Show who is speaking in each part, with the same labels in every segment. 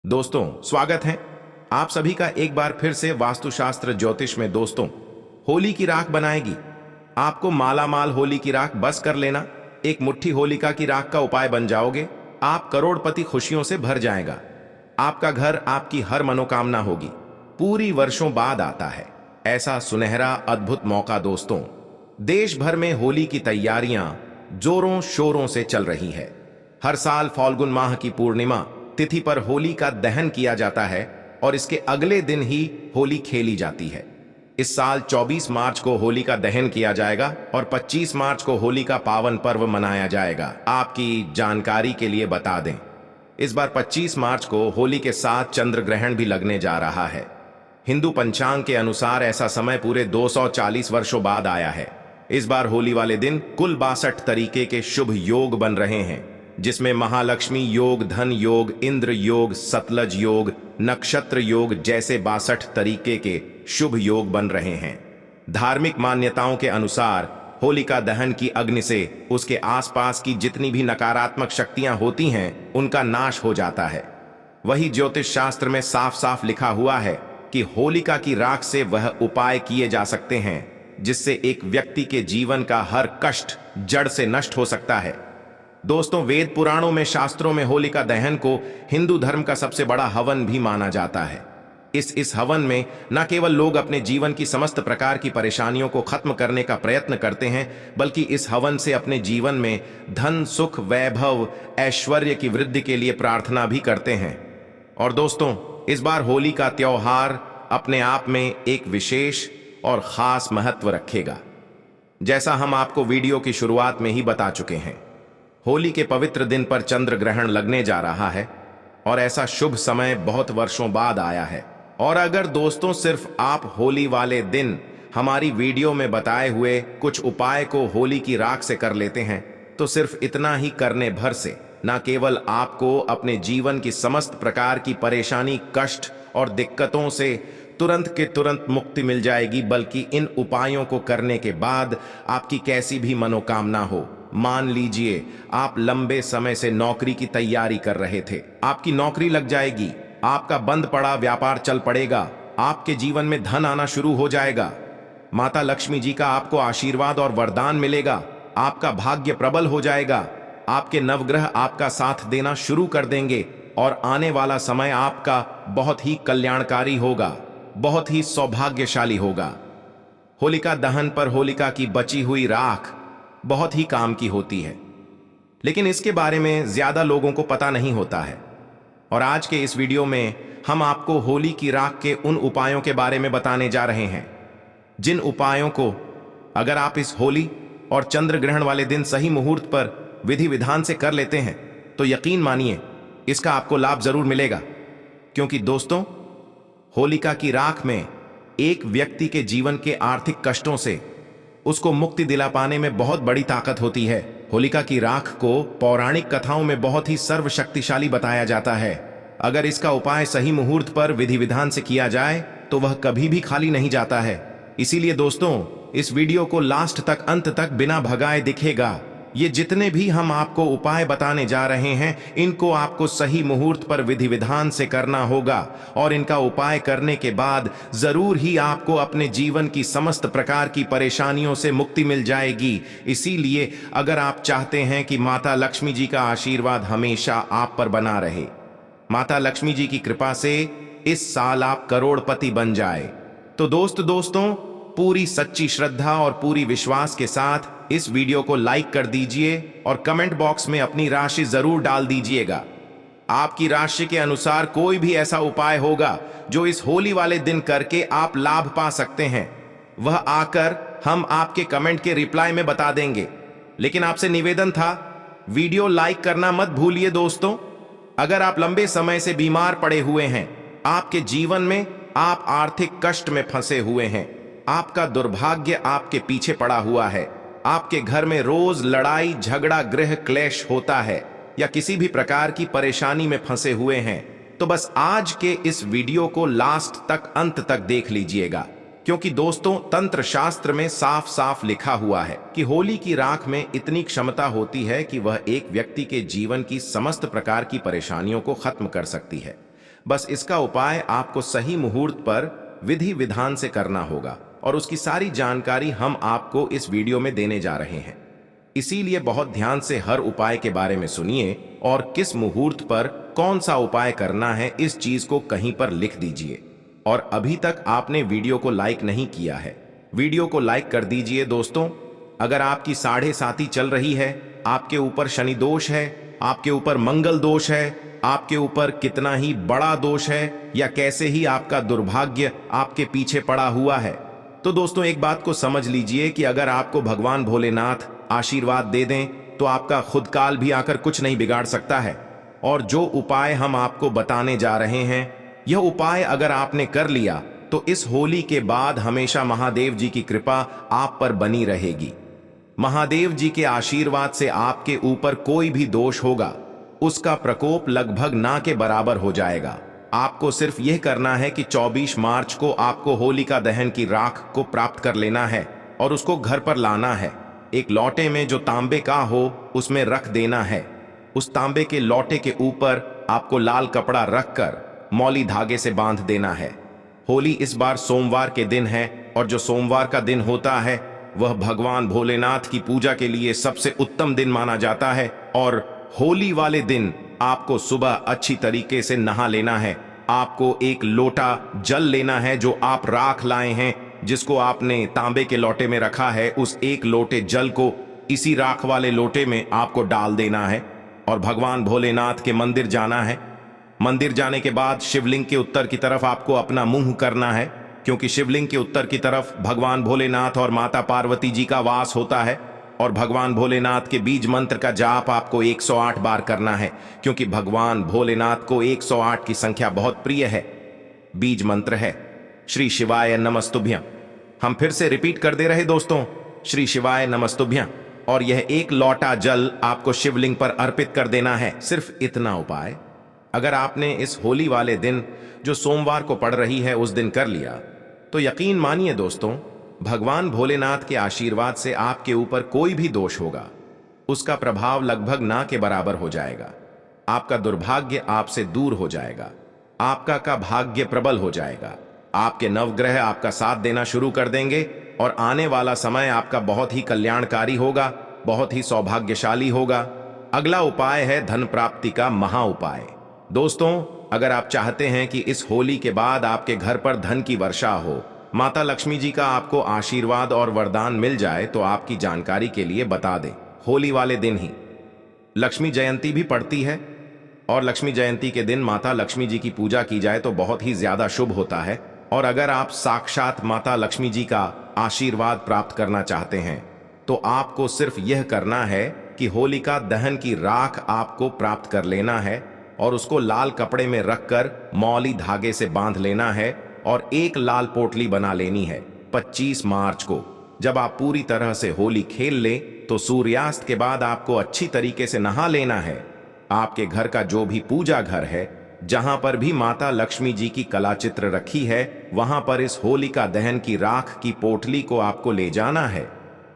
Speaker 1: दोस्तों, स्वागत है आप सभी का एक बार फिर से वास्तुशास्त्र ज्योतिष में। दोस्तों, होली की राख बनाएगी आपको माला माल। होली की राख बस कर लेना, एक मुट्ठी होलिका की राख का उपाय बन जाओगे। आप करोड़पति खुशियों से भर जाएगा। आपका घर, आपकी हर मनोकामना होगी। पूरी वर्षों बाद आता है ऐसा सुनहरा अद्भुत मौका। दोस्तों, देश भर में होली की तैयारियां जोरों शोरों से चल रही है। हर साल फाल्गुन माह की पूर्णिमा तिथि पर होली का दहन किया जाता है और इसके अगले दिन ही होली खेली जाती है। इस साल 24 मार्च को होली का दहन किया जाएगा और 25 मार्च को होली का पावन पर्व मनाया जाएगा। आपकी जानकारी के लिए बता दें, इस बार 25 मार्च को होली के साथ चंद्र ग्रहण भी लगने जा रहा है। हिंदू पंचांग के अनुसार ऐसा समय पूरे 240 वर्षों बाद आया है। इस बार होली वाले दिन कुल 62 तरीके के शुभ योग बन रहे हैं, जिसमें महालक्ष्मी योग, धन योग, इंद्र योग, सतलज योग, नक्षत्र योग जैसे 62 तरीके के शुभ योग बन रहे हैं। धार्मिक मान्यताओं के अनुसार होलिका दहन की अग्नि से उसके आसपास की जितनी भी नकारात्मक शक्तियां होती हैं, उनका नाश हो जाता है। वही ज्योतिष शास्त्र में साफ साफ लिखा हुआ है कि होलिका की राख से वह उपाय किए जा सकते हैं जिससे एक व्यक्ति के जीवन का हर कष्ट जड़ से नष्ट हो सकता है। दोस्तों, वेद पुराणों में, शास्त्रों में होलिका दहन को हिंदू धर्म का सबसे बड़ा हवन भी माना जाता है। इस हवन में न केवल लोग अपने जीवन की समस्त प्रकार की परेशानियों को खत्म करने का प्रयत्न करते हैं, बल्कि इस हवन से अपने जीवन में धन, सुख, वैभव, ऐश्वर्य की वृद्धि के लिए प्रार्थना भी करते हैं। और दोस्तों, इस बार होली का त्योहार अपने आप में एक विशेष और खास महत्व रखेगा। जैसा हम आपको वीडियो की शुरुआत में ही बता चुके हैं, होली के पवित्र दिन पर चंद्र ग्रहण लगने जा रहा है और ऐसा शुभ समय बहुत वर्षों बाद आया है। और अगर दोस्तों सिर्फ आप होली वाले दिन हमारी वीडियो में बताए हुए कुछ उपाय को होली की राख से कर लेते हैं, तो सिर्फ इतना ही करने भर से न केवल आपको अपने जीवन की समस्त प्रकार की परेशानी, कष्ट और दिक्कतों से तुरंत के तुरंत मुक्ति मिल जाएगी, बल्कि इन उपायों को करने के बाद आपकी कैसी भी मनोकामना हो, मान लीजिए आप लंबे समय से नौकरी की तैयारी कर रहे थे, आपकी नौकरी लग जाएगी, आपका बंद पड़ा व्यापार चल पड़ेगा, आपके जीवन में धन आना शुरू हो जाएगा, माता लक्ष्मी जी का आपको आशीर्वाद और वरदान मिलेगा, आपका भाग्य प्रबल हो जाएगा, आपके नवग्रह आपका साथ देना शुरू कर देंगे और आने वाला समय आपका बहुत ही कल्याणकारी होगा, बहुत ही सौभाग्यशाली होगा। होलिका दहन पर होलिका की बची हुई राख बहुत ही काम की होती है, लेकिन इसके बारे में ज्यादा लोगों को पता नहीं होता है। और आज के इस वीडियो में हम आपको होली की राख के उन उपायों के बारे में बताने जा रहे हैं, जिन उपायों को अगर आप इस होली और चंद्र ग्रहण वाले दिन सही मुहूर्त पर विधि विधान से कर लेते हैं, तो यकीन मानिए इसका आपको लाभ जरूर मिलेगा। क्योंकि दोस्तों, होलिका की राख में एक व्यक्ति के जीवन के आर्थिक कष्टों से उसको मुक्ति दिला पाने में बहुत बड़ी ताकत होती है। होलिका की राख को पौराणिक कथाओं में बहुत ही सर्वशक्तिशाली बताया जाता है। अगर इसका उपाय सही मुहूर्त पर विधि विधान से किया जाए तो वह कभी भी खाली नहीं जाता है। इसीलिए दोस्तों, इस वीडियो को लास्ट तक, अंत तक बिना भगाए दिखेगा। ये जितने भी हम आपको उपाय बताने जा रहे हैं, इनको आपको सही मुहूर्त पर विधि विधान से करना होगा और इनका उपाय करने के बाद जरूर ही आपको अपने जीवन की समस्त प्रकार की परेशानियों से मुक्ति मिल जाएगी। इसीलिए अगर आप चाहते हैं कि माता लक्ष्मी जी का आशीर्वाद हमेशा आप पर बना रहे, माता लक्ष्मी जी की कृपा से इस साल आप करोड़पति बन जाए, तो दोस्तों पूरी सच्ची श्रद्धा और पूरी विश्वास के साथ इस वीडियो को लाइक कर दीजिए और कमेंट बॉक्स में अपनी राशि जरूर डाल दीजिएगा। आपकी राशि के अनुसार कोई भी ऐसा उपाय होगा जो इस होली वाले दिन करके आप लाभ पा सकते हैं, वह आकर हम आपके कमेंट के रिप्लाई में बता देंगे। लेकिन आपसे निवेदन था, वीडियो लाइक करना मत भूलिए। दोस्तों, अगर आप लंबे समय से बीमार पड़े हुए हैं, आपके जीवन में आप आर्थिक कष्ट में फंसे हुए हैं, आपका दुर्भाग्य आपके पीछे पड़ा हुआ है, आपके घर में रोज लड़ाई झगड़ा, गृह क्लेश होता है, या किसी भी प्रकार की परेशानी में फंसे हुए हैं, तो बस आज के इस वीडियो को लास्ट तक, अंत तक देख लीजिएगा। क्योंकि दोस्तों, तंत्र शास्त्र में साफ साफ लिखा हुआ है कि होली की राख में इतनी क्षमता होती है कि वह एक व्यक्ति के जीवन की समस्त प्रकार की परेशानियों को खत्म कर सकती है। बस इसका उपाय आपको सही मुहूर्त पर विधि विधान से करना होगा और उसकी सारी जानकारी हम आपको इस वीडियो में देने जा रहे हैं। इसीलिए बहुत ध्यान से हर उपाय के बारे में सुनिए और किस मुहूर्त पर कौन सा उपाय करना है इस चीज को कहीं पर लिख दीजिए। और अभी तक आपने वीडियो को लाइक नहीं किया है, वीडियो को लाइक कर दीजिए दोस्तों। अगर आपकी साढ़े साती चल रही है, आपके ऊपर शनि दोष है, आपके ऊपर मंगल दोष है, आपके ऊपर कितना ही बड़ा दोष है, या कैसे ही आपका दुर्भाग्य आपके पीछे पड़ा हुआ है, तो दोस्तों एक बात को समझ लीजिए कि अगर आपको भगवान भोलेनाथ आशीर्वाद दे दें तो आपका खुद काल भी आकर कुछ नहीं बिगाड़ सकता है। और जो उपाय हम आपको बताने जा रहे हैं, यह उपाय अगर आपने कर लिया तो इस होली के बाद हमेशा महादेव जी की कृपा आप पर बनी रहेगी। महादेव जी के आशीर्वाद से आपके ऊपर कोई भी दोष होगा, उसका प्रकोप लगभग ना के बराबर हो जाएगा। आपको सिर्फ यह करना है कि 24 मार्च को आपको होलिका दहन की राख को प्राप्त कर लेना है और उसको घर पर लाना है। एक लोटे में जो तांबे का हो उसमें रख देना है। उस तांबे के लोटे के ऊपर आपको लाल कपड़ा रखकर मौली धागे से बांध देना है। होली इस बार सोमवार के दिन है और जो सोमवार का दिन होता है वह भगवान भोलेनाथ की पूजा के लिए सबसे उत्तम दिन माना जाता है। और होली वाले दिन आपको सुबह अच्छी तरीके से नहा लेना है। आपको एक लोटा जल लेना है जो आप राख लाए हैं, जिसको आपने तांबे के लोटे में रखा है। उस एक लोटे जल को इसी राख वाले लोटे में आपको डाल देना है और भगवान भोलेनाथ के मंदिर जाना है। मंदिर जाने के बाद शिवलिंग के उत्तर की तरफ आपको अपना मुंह करना है, क्योंकि शिवलिंग के उत्तर की तरफ भगवान भोलेनाथ और माता पार्वती जी का वास होता है। और भगवान भोलेनाथ के बीज मंत्र का जाप आपको 108 बार करना है, क्योंकि भगवान भोलेनाथ को 108 की संख्या बहुत प्रिय है। बीज मंत्र है श्री शिवाय नमस्तुभ्यं। हम फिर से रिपीट कर दे रहे दोस्तों, श्री शिवाय नमस्तुभ्यं। और यह एक लोटा जल आपको शिवलिंग पर अर्पित कर देना है। सिर्फ इतना उपाय अगर आपने इस होली वाले दिन जो सोमवार को पड़ रही है उस दिन कर लिया तो यकीन मानिए दोस्तों, भगवान भोलेनाथ के आशीर्वाद से आपके ऊपर कोई भी दोष होगा उसका प्रभाव लगभग ना के बराबर हो जाएगा। आपका दुर्भाग्य आपसे दूर हो जाएगा, आपका का भाग्य प्रबल हो जाएगा। आपके नवग्रह आपका साथ देना शुरू कर देंगे और आने वाला समय आपका बहुत ही कल्याणकारी होगा, बहुत ही सौभाग्यशाली होगा। अगला उपाय है धन प्राप्ति का महा उपाय। दोस्तों, अगर आप चाहते हैं कि इस होली के बाद आपके घर पर धन की वर्षा हो, माता लक्ष्मी जी का आपको आशीर्वाद और वरदान मिल जाए, तो आपकी जानकारी के लिए बता दें, होली वाले दिन ही लक्ष्मी जयंती भी पड़ती है और लक्ष्मी जयंती के दिन माता लक्ष्मी जी की पूजा की जाए तो बहुत ही ज्यादा शुभ होता है। और अगर आप साक्षात माता लक्ष्मी जी का आशीर्वाद प्राप्त करना चाहते हैं तो आपको सिर्फ यह करना है कि होलिका दहन की राख आपको प्राप्त कर लेना है और उसको लाल कपड़े में रखकर मौली धागे से बांध लेना है और एक लाल पोटली बना लेनी है। 25 मार्च को जब आप पूरी तरह से होली खेल लें तो सूर्यास्त के बाद आपको अच्छी तरीके से नहा लेना है। आपके घर का जो भी पूजा घर है, जहां पर भी माता लक्ष्मी जी की कला चित्र रखी है, वहां पर इस होलिका दहन की राख की पोटली को आपको ले जाना है।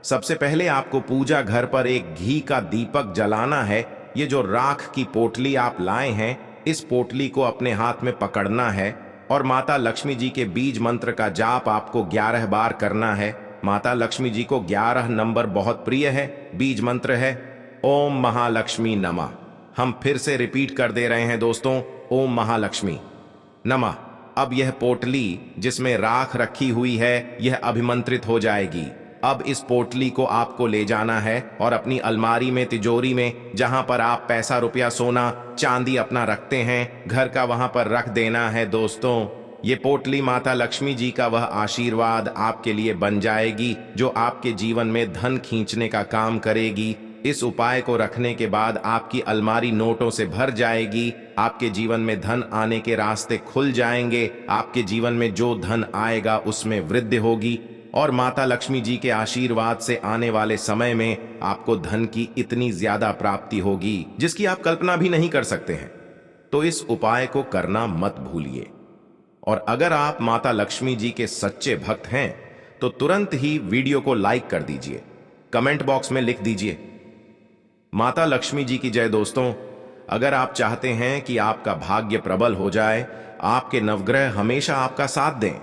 Speaker 1: सबसे पहले आपको पूजा घर पर एक घी का दीपक जलाना है। ये जो राख की पोटली आप लाए हैं, इस पोटली को अपने हाथ में पकड़ना है और माता लक्ष्मी जी के बीज मंत्र का जाप आपको 11 बार करना है। माता लक्ष्मी जी को 11 नंबर बहुत प्रिय है। बीज मंत्र है ओम महालक्ष्मी नमः। हम फिर से रिपीट कर दे रहे हैं दोस्तों, ओम महालक्ष्मी नमः। अब यह पोटली जिसमें राख रखी हुई है, यह अभिमंत्रित हो जाएगी। अब इस पोटली को आपको ले जाना है और अपनी अलमारी में, तिजोरी में, जहां पर आप पैसा, रुपया, सोना, चांदी अपना रखते हैं, घर का वहां पर रख देना है दोस्तों। ये पोटली माता लक्ष्मी जी का वह आशीर्वाद आपके लिए बन जाएगी जो आपके जीवन में धन खींचने का काम करेगी। इस उपाय को रखने के बाद आपकी अलमारी नोटों से भर जाएगी। आपके जीवन में धन आने के रास्ते खुल जाएंगे। आपके जीवन में जो धन आएगा उसमें वृद्धि होगी और माता लक्ष्मी जी के आशीर्वाद से आने वाले समय में आपको धन की इतनी ज्यादा प्राप्ति होगी जिसकी आप कल्पना भी नहीं कर सकते हैं। तो इस उपाय को करना मत भूलिए। और अगर आप माता लक्ष्मी जी के सच्चे भक्त हैं तो तुरंत ही वीडियो को लाइक कर दीजिए, कमेंट बॉक्स में लिख दीजिए माता लक्ष्मी जी की जय। दोस्तों, अगर आप चाहते हैं कि आपका भाग्य प्रबल हो जाए, आपके नवग्रह हमेशा आपका साथ दें,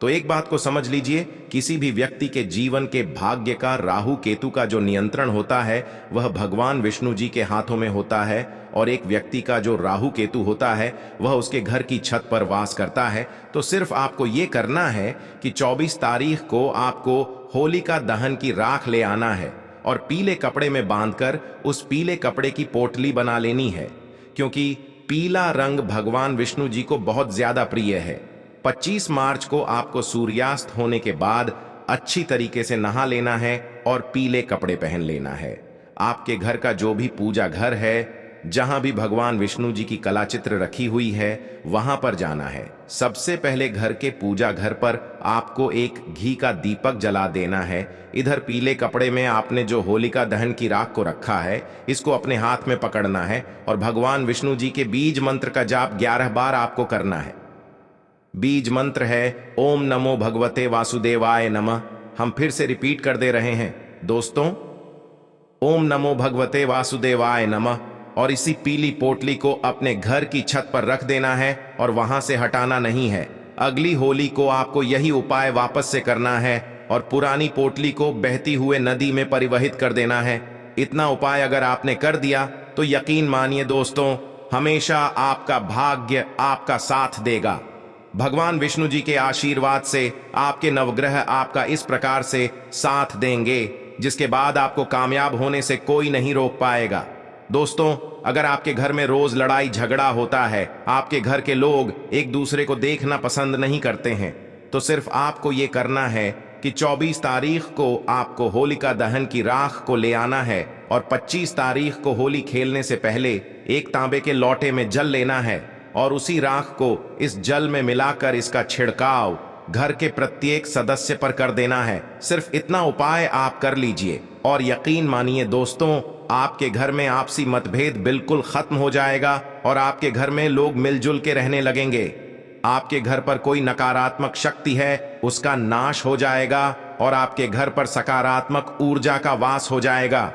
Speaker 1: तो एक बात को समझ लीजिए, किसी भी व्यक्ति के जीवन के भाग्य का राहु केतु का जो नियंत्रण होता है वह भगवान विष्णु जी के हाथों में होता है। और एक व्यक्ति का जो राहु केतु होता है वह उसके घर की छत पर वास करता है। तो सिर्फ आपको ये करना है कि 24 तारीख को आपको होलिका दहन की राख ले आना है और पीले कपड़े में बांधकर उस पीले कपड़े की पोटली बना लेनी है, क्योंकि पीला रंग भगवान विष्णु जी को बहुत ज्यादा प्रिय है। 25 मार्च को आपको सूर्यास्त होने के बाद अच्छी तरीके से नहा लेना है और पीले कपड़े पहन लेना है। आपके घर का जो भी पूजा घर है, जहां भी भगवान विष्णु जी की कला चित्र रखी हुई है, वहां पर जाना है। सबसे पहले घर के पूजा घर पर आपको एक घी का दीपक जला देना है। इधर पीले कपड़े में आपने जो होलिका दहन की राख को रखा है, इसको अपने हाथ में पकड़ना है और भगवान विष्णु जी के बीज मंत्र का जाप 11 बार आपको करना है। बीज मंत्र है ओम नमो भगवते वासुदेवाय नमः। हम फिर से रिपीट कर दे रहे हैं दोस्तों, ओम नमो भगवते वासुदेवाय नमः। और इसी पीली पोटली को अपने घर की छत पर रख देना है और वहां से हटाना नहीं है। अगली होली को आपको यही उपाय वापस से करना है और पुरानी पोटली को बहती हुए नदी में परिवहित कर देना है। इतना उपाय अगर आपने कर दिया तो यकीन मानिए दोस्तों, हमेशा आपका भाग्य आपका साथ देगा। भगवान विष्णु जी के आशीर्वाद से आपके नवग्रह आपका इस प्रकार से साथ देंगे, जिसके बाद आपको कामयाब होने से कोई नहीं रोक पाएगा। दोस्तों, अगर आपके घर में रोज लड़ाई झगड़ा होता है, आपके घर के लोग एक दूसरे को देखना पसंद नहीं करते हैं, तो सिर्फ आपको ये करना है कि 24 तारीख को आपको होलिका दहन की राख को ले आना है और 25 तारीख को होली खेलने से पहले एक तांबे के लोटे में जल लेना है और उसी राख को इस जल में मिलाकर इसका छिड़काव घर के प्रत्येक सदस्य पर कर देना है। सिर्फ इतना उपाय आप कर लीजिए और यकीन मानिए दोस्तों, आपके घर में आपसी मतभेद बिल्कुल खत्म हो जाएगा और आपके घर में लोग मिलजुल के रहने लगेंगे। आपके घर पर कोई नकारात्मक शक्ति है उसका नाश हो जाएगा और आपके घर पर सकारात्मक ऊर्जा का वास हो जाएगा।